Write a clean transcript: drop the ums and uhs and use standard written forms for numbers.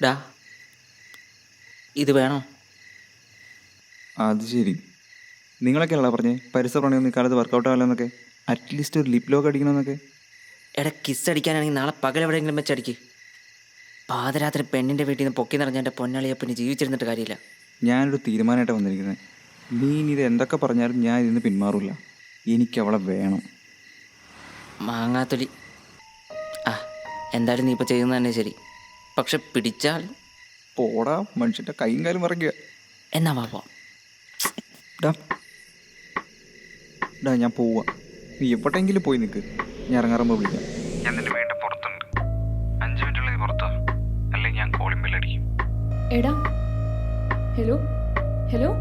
ഡാ, ഇത് വേണോ? അത് ശരി. നിങ്ങളൊക്കെയല്ല പറഞ്ഞേ പരിസര പണിയൊന്നും ഇക്കാലത്ത് വർക്കൗട്ട് ആവില്ലെന്നൊക്കെ. അറ്റ്ലീസ്റ്റ് ഒരു ലിപ് ലോക്ക് അടിക്കണമെന്നൊക്കെ. എടാ, കിസ് അടിക്കാനാണെങ്കിൽ നാളെ പകൽ എവിടെയെങ്കിലും വെച്ചടിക്ക്. പാതിരാത്രി പെണ്ണിൻ്റെ വീട്ടിൽ നിന്ന് പൊക്കി നിറഞ്ഞ എൻ്റെ പൊന്നാളിയപ്പന് ജീവിച്ചിരുന്നിട്ട് കാര്യമില്ല. ഞാനൊരു തീരുമാനമായിട്ടാണ് വന്നിരിക്കുന്നത്. നീ ഇനി ഇത് എന്തൊക്കെ പറഞ്ഞാലും ഞാൻ ഇതിന് പിന്മാറില്ല. എനിക്കവളെ വേണം. മാങ്ങാത്തൊലി. ആ, എന്തായാലും നീ ഇപ്പോൾ ചെയ്യുന്നത് തന്നെ ശരി. പക്ഷെ പിടിച്ചാൽ പോടാ, മനുഷ്യൻ്റെ കൈയും കാലും മറയ്ക്കുക. എന്നാ വാ പോവാം. ഡാ ഡാ ഞാൻ പോവാ. നീ എവിടെയെങ്കിലും പോയി നിൽക്ക്. ഞാൻ ഇറങ്ങാറുമ്പോൾ വിളിക്കാം. ഞാൻ നിന്റെ വീണ്ടും പുറത്തുണ്ട്. 5 മിനിറ്റുള്ളിൽ പുറത്താ, അല്ലെങ്കിൽ ഞാൻ കോളിംഗ് ബെല്ലടിക്കും. എടാ, ഹലോ ഹലോ